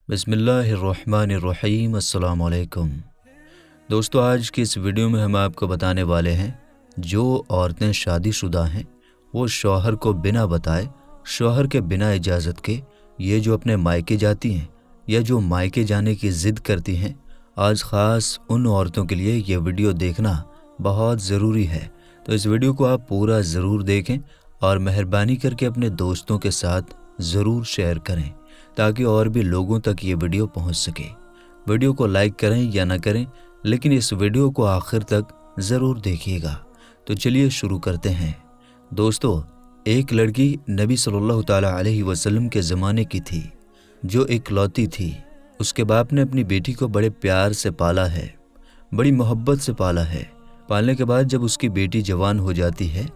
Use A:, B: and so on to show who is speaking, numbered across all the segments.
A: बिस्मिल्लाहिर्रहमानिर्रहीम। अस्सलाम वालेकुम दोस्तों, आज की इस वीडियो में हम आपको बताने वाले हैं जो औरतें शादीशुदा हैं वो शौहर को बिना बताए, शौहर के बिना इजाज़त के ये जो अपने मायके जाती हैं या जो मायके जाने की ज़िद करती हैं, आज ख़ास उन औरतों के लिए ये वीडियो देखना बहुत ज़रूरी है। तो इस वीडियो को आप पूरा ज़रूर देखें और मेहरबानी करके अपने दोस्तों के साथ ज़रूर शेयर करें ताकि और भी लोगों तक ये वीडियो पहुंच सके। वीडियो को लाइक करें या ना करें, लेकिन इस वीडियो को आखिर तक ज़रूर देखिएगा। तो चलिए शुरू करते हैं। दोस्तों, एक लड़की नबी सल्लल्लाहु ताला अलैहि वसल्लम के ज़माने की थी जो इकलौती थी। उसके बाप ने अपनी बेटी को बड़े प्यार से पाला है, बड़ी मोहब्बत से पाला है। पालने के बाद जब उसकी बेटी जवान हो जाती है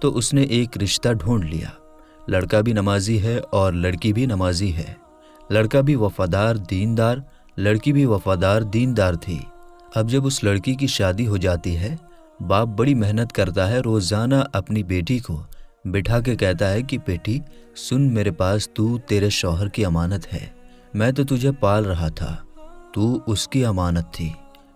A: तो उसने एक रिश्ता ढूंढ लिया। लड़का भी नमाजी है और लड़की भी नमाजी है। लड़का भी वफादार दीनदार, लड़की भी वफादार दीनदार थी। अब जब उस लड़की की शादी हो जाती है, बाप बड़ी मेहनत करता है। रोज़ाना अपनी बेटी को बिठा के कहता है कि बेटी सुन, मेरे पास तू तेरे शौहर की अमानत है। मैं तो तुझे पाल रहा था, तू उसकी अमानत थी,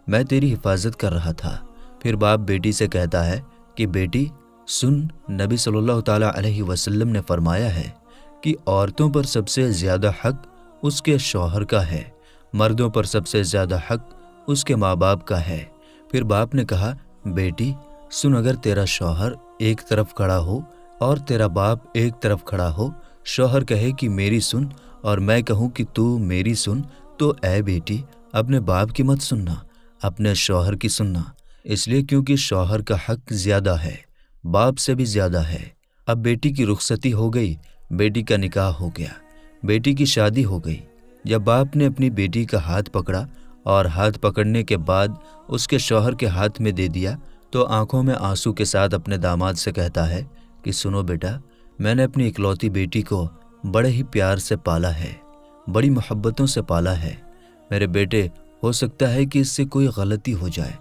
A: मैं तेरी हिफाजत कर रहा था। फिर बाप बेटी से कहता है कि बेटी सुन, नबी सल्लल्लाहु ताला अलैहि वसल्लम ने फरमाया है कि औरतों पर सबसे ज़्यादा हक उसके शौहर का है, मर्दों पर सबसे ज़्यादा हक उसके माँ बाप का है। फिर बाप ने कहा, बेटी सुन, अगर तेरा शौहर एक तरफ खड़ा हो और तेरा बाप एक तरफ खड़ा हो, शौहर कहे कि मेरी सुन और मैं कहूँ कि तू मेरी सुन, तो ऐ बेटी अपने बाप की मत सुनना, अपने शौहर की सुनना। इसलिए क्योंकि शौहर का हक ज़्यादा है, बाप से भी ज़्यादा है। अब बेटी की रुखसती हो गई, बेटी का निकाह हो गया, बेटी की शादी हो गई। जब बाप ने अपनी बेटी का हाथ पकड़ा और हाथ पकड़ने के बाद उसके शौहर के हाथ में दे दिया, तो आंखों में आंसू के साथ अपने दामाद से कहता है कि सुनो बेटा, मैंने अपनी इकलौती बेटी को बड़े ही प्यार से पाला है, बड़ी मोहब्बतों से पाला है। मेरे बेटे, हो सकता है कि इससे कोई गलती हो जाए,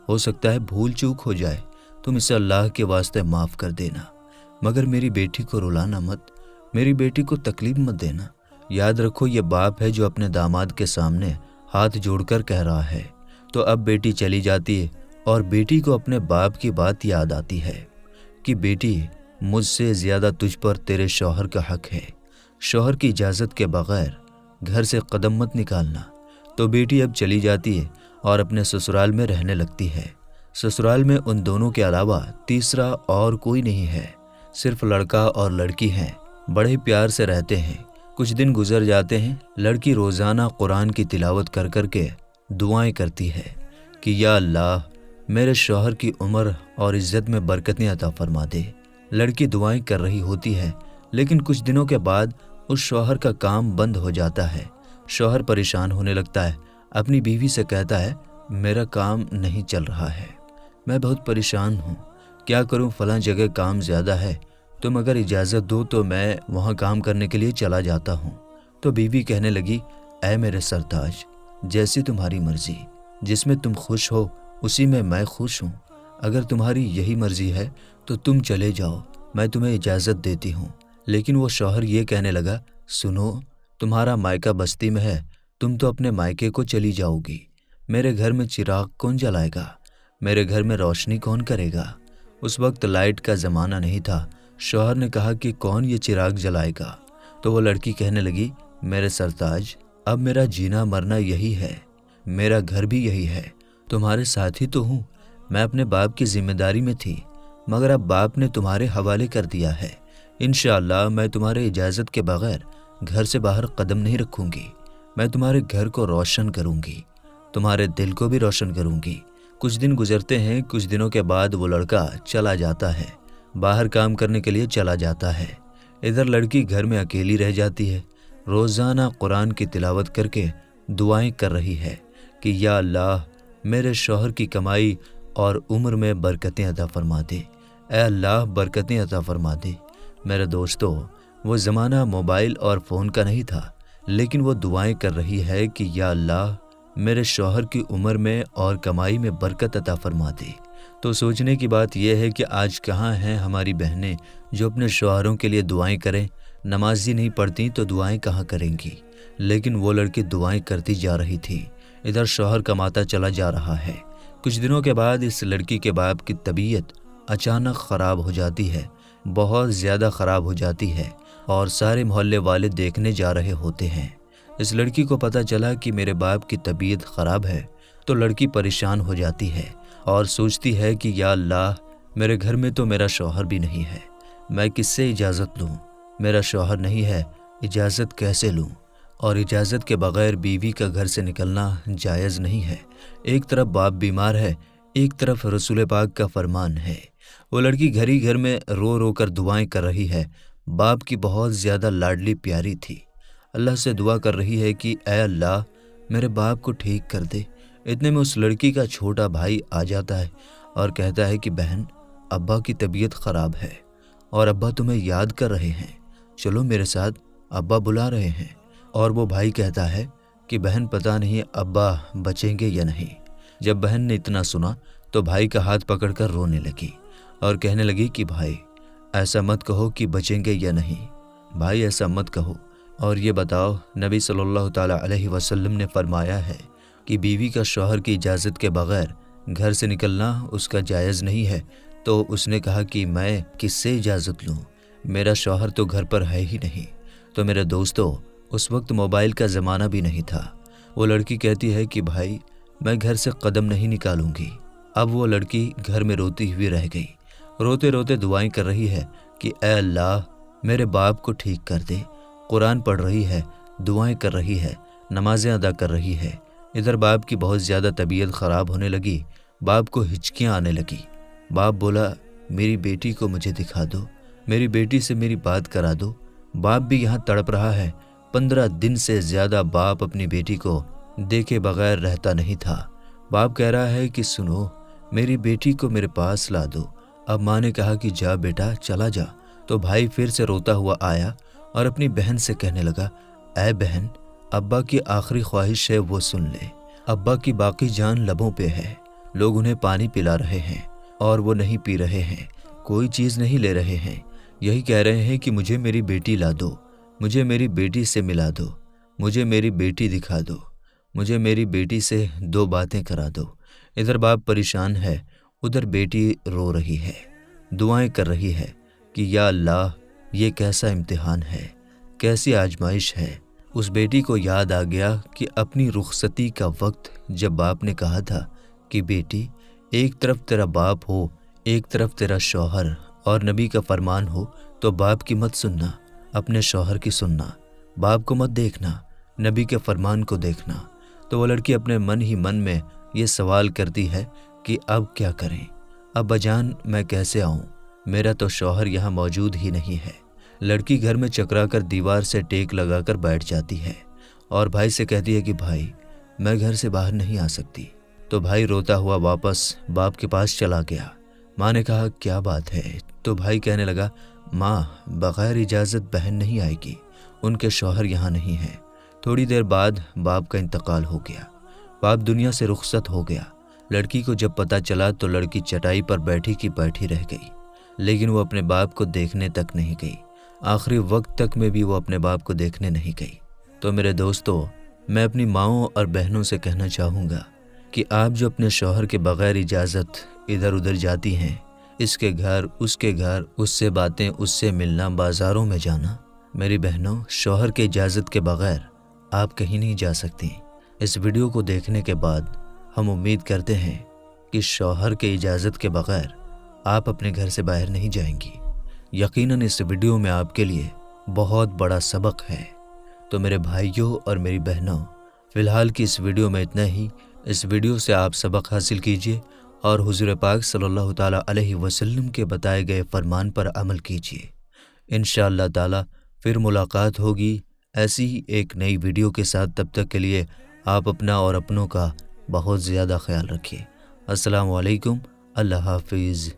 A: हो सकता है भूल चूक हो जाए, तुम इसे अल्लाह के वास्ते माफ़ कर देना, मगर मेरी बेटी को रुलाना मत, मेरी बेटी को तकलीफ मत देना। याद रखो, ये बाप है जो अपने दामाद के सामने हाथ जोड़कर कह रहा है। तो अब बेटी चली जाती है और बेटी को अपने बाप की बात याद आती है कि बेटी मुझसे ज़्यादा तुझ पर तेरे शौहर का हक है, शौहर की इजाज़त के बग़ैर घर से कदम मत निकालना। तो बेटी अब चली जाती है और अपने ससुराल में रहने लगती है। ससुराल में उन दोनों के अलावा तीसरा और कोई नहीं है, सिर्फ लड़का और लड़की हैं। बड़े ही प्यार से रहते हैं। कुछ दिन गुजर जाते हैं। लड़की रोज़ाना कुरान की तिलावत कर कर के दुआएं करती है कि या अल्लाह मेरे शौहर की उम्र और इज़्ज़त में बरकतें अता फरमा दे। लड़की दुआएं कर रही होती है, लेकिन कुछ दिनों के बाद उस शौहर का काम बंद हो जाता है। शौहर परेशान होने लगता है, अपनी बीवी से कहता है मेरा काम नहीं चल रहा है, मैं बहुत परेशान हूँ, क्या करूँ, फ़लाँ जगह काम ज़्यादा है, तुम अगर इजाज़त दो तो मैं वहाँ काम करने के लिए चला जाता हूँ। तो बीवी कहने लगी, ऐ मेरे सरताज, जैसी तुम्हारी मर्ज़ी, जिसमें तुम खुश हो उसी में मैं खुश हूँ। अगर तुम्हारी यही मर्ज़ी है तो तुम चले जाओ, मैं तुम्हें इजाज़त देती हूँ। लेकिन वो शौहर ये कहने लगा, सुनो, तुम्हारा मायका बस्ती में है, तुम तो अपने मायके को चली जाओगी, मेरे घर में चिराग कौन जलाएगा, मेरे घर में रोशनी कौन करेगा। उस वक्त लाइट का ज़माना नहीं था। शौहर ने कहा कि कौन ये चिराग जलाएगा। तो वो लड़की कहने लगी, मेरे सरताज, अब मेरा जीना मरना यही है, मेरा घर भी यही है, तुम्हारे साथ ही तो हूँ। मैं अपने बाप की जिम्मेदारी में थी, मगर अब बाप ने तुम्हारे हवाले कर दिया है। इंशाअल्लाह मैं तुम्हारे इजाज़त के बग़ैर घर से बाहर कदम नहीं रखूँगी। मैं तुम्हारे घर को रोशन करूँगी, तुम्हारे दिल को भी रोशन करूँगी। कुछ दिन गुजरते हैं। कुछ दिनों के बाद वो लड़का चला जाता है, बाहर काम करने के लिए चला जाता है। इधर लड़की घर में अकेली रह जाती है। रोज़ाना कुरान की तिलावत करके दुआएं कर रही है कि या अल्लाह मेरे शौहर की कमाई और उम्र में बरकतें अता फरमा दे, ऐ अल्लाह बरकतें अता फरमा दे। मेरे दोस्तों, वो ज़माना मोबाइल और फ़ोन का नहीं था, लेकिन वो दुआएं कर रही है कि या अल्लाह मेरे शौहर की उम्र में और कमाई में बरकत अता फरमा दे। तो सोचने की बात यह है कि आज कहाँ हैं हमारी बहनें जो अपने शौहरों के लिए दुआएं करें। नमाज़ी नहीं पढ़ती तो दुआएं कहाँ करेंगी। लेकिन वो लड़की दुआएं करती जा रही थी। इधर शौहर कमाता चला जा रहा है। कुछ दिनों के बाद इस लड़की के बाप की तबीयत अचानक ख़राब हो जाती है, बहुत ज़्यादा ख़राब हो जाती है और सारे मोहल्ले वाले देखने जा रहे होते हैं। इस लड़की को पता चला कि मेरे बाप की तबीयत ख़राब है तो लड़की परेशान हो जाती है और सोचती है कि या अल्लाह, मेरे घर में तो मेरा शौहर भी नहीं है, मैं किससे इजाज़त लूँ? मेरा शौहर नहीं है, इजाज़त कैसे लूँ? और इजाज़त के बग़ैर बीवी का घर से निकलना जायज़ नहीं है। एक तरफ बाप बीमार है, एक तरफ रसूल पाक का फरमान है। वो लड़की घर ही घर में रो रो कर दुआएं कर रही है। बाप की बहुत ज़्यादा लाडली प्यारी थी। अल्लाह से दुआ कर रही है कि ऐ अल्लाह, मेरे बाप को ठीक कर दे। इतने में उस लड़की का छोटा भाई आ जाता है और कहता है कि बहन, अब्बा की तबीयत ख़राब है और अब्बा तुम्हें याद कर रहे हैं, चलो मेरे साथ, अब्बा बुला रहे हैं। और वो भाई कहता है कि बहन, पता नहीं अब्बा बचेंगे या नहीं। जब बहन ने इतना सुना तो भाई का हाथ पकड़कर रोने लगी और कहने लगी कि भाई, ऐसा मत कहो कि बचेंगे या नहीं, भाई ऐसा मत कहो। और ये बताओ, नबी सल्लल्लाहु ताला अलैहि वसल्लम ने फरमाया है कि बीवी का शौहर की इजाज़त के बग़ैर घर से निकलना उसका जायज़ नहीं है। तो उसने कहा कि मैं किससे इजाज़त लूँ, मेरा शौहर तो घर पर है ही नहीं। तो मेरे दोस्तों, उस वक्त मोबाइल का ज़माना भी नहीं था। वो लड़की कहती है कि भाई, मैं घर से कदम नहीं निकालूंगी। अब वो लड़की घर में रोती हुई रह गई, रोते रोते दुआएं कर रही है कि ऐ अल्लाह, मेरे बाप को ठीक कर दे। कुरान पढ़ रही है, दुआएं कर रही है, नमाजें अदा कर रही है। इधर बाप की बहुत ज़्यादा तबीयत ख़राब होने लगी, बाप को हिचकियाँ आने लगी। बाप बोला, मेरी बेटी को मुझे दिखा दो, मेरी बेटी से मेरी बात करा दो। बाप भी यहाँ तड़प रहा है। 15 दिन से ज़्यादा बाप अपनी बेटी को देखे बगैर रहता नहीं था। बाप कह रहा है कि सुनो, मेरी बेटी को मेरे पास ला दो। अब माँ ने कहा कि जा बेटा, चला जा। तो भाई फिर से रोता हुआ आया और अपनी बहन से कहने लगा, ऐ बहन, अब्बा की आखिरी ख्वाहिश है वो सुन ले। अब्बा की बाकी जान लबों पे है, लोग उन्हें पानी पिला रहे हैं और वो नहीं पी रहे हैं, कोई चीज़ नहीं ले रहे हैं। यही कह रहे हैं कि मुझे मेरी बेटी ला दो, मुझे मेरी बेटी से मिला दो, मुझे मेरी बेटी दिखा दो, मुझे मेरी बेटी से 2 बातें करा दो। इधर बाप परेशान है, उधर बेटी रो रही है, दुआएं कर रही है कि या अल्लाह, ये कैसा इम्तिहान है, कैसी आजमाइश है। उस बेटी को याद आ गया कि अपनी रुखसती का वक्त जब बाप ने कहा था कि बेटी, एक तरफ तेरा बाप हो, एक तरफ तेरा शौहर और नबी का फरमान हो, तो बाप की मत सुनना, अपने शौहर की सुनना, बाप को मत देखना, नबी के फरमान को देखना। तो वो लड़की अपने मन ही मन में ये सवाल करती है कि अब क्या करें, अब बजान मैं कैसे आऊँ, मेरा तो शौहर यहाँ मौजूद ही नहीं है। लड़की घर में चकरा कर दीवार से टेक लगाकर बैठ जाती है और भाई से कहती है कि भाई, मैं घर से बाहर नहीं आ सकती। तो भाई रोता हुआ वापस बाप के पास चला गया। माँ ने कहा क्या बात है? तो भाई कहने लगा, माँ, बग़ैर इजाज़त बहन नहीं आएगी, उनके शौहर यहाँ नहीं है। थोड़ी देर बाद बाप का इंतकाल हो गया, बाप दुनिया से रुखसत हो गया। लड़की को जब पता चला तो लड़की चटाई पर बैठी की बैठी रह गई, लेकिन वो अपने बाप को देखने तक नहीं गई। आखिरी वक्त तक में भी वो अपने बाप को देखने नहीं गई। तो मेरे दोस्तों, मैं अपनी माँओं और बहनों से कहना चाहूँगा कि आप जो अपने शौहर के बग़ैर इजाज़त इधर उधर जाती हैं, इसके घर उसके घर, उससे बातें, उससे मिलना, बाज़ारों में जाना, मेरी बहनों, शौहर के इजाज़त के बग़ैर आप कहीं नहीं जा सकती। इस वीडियो को देखने के बाद हम उम्मीद करते हैं कि शौहर के इजाज़त के बग़ैर आप अपने घर से बाहर नहीं जाएंगी। यकीनन इस वीडियो में आपके लिए बहुत बड़ा सबक है। तो मेरे भाइयों और मेरी बहनों, फ़िलहाल की इस वीडियो में इतना ही। इस वीडियो से आप सबक हासिल कीजिए और हुज़ूर पाक सल्लल्लाहु ताला अलैहि वसल्लम के बताए गए फरमान पर अमल कीजिए। इंशाअल्लाह ताला फिर मुलाकात होगी ऐसी ही एक नई वीडियो के साथ। तब तक के लिए आप अपना और अपनों का बहुत ज़्यादा ख्याल रखिए। अस्सलामु अलैकुम, अल्लाह हाफिज़।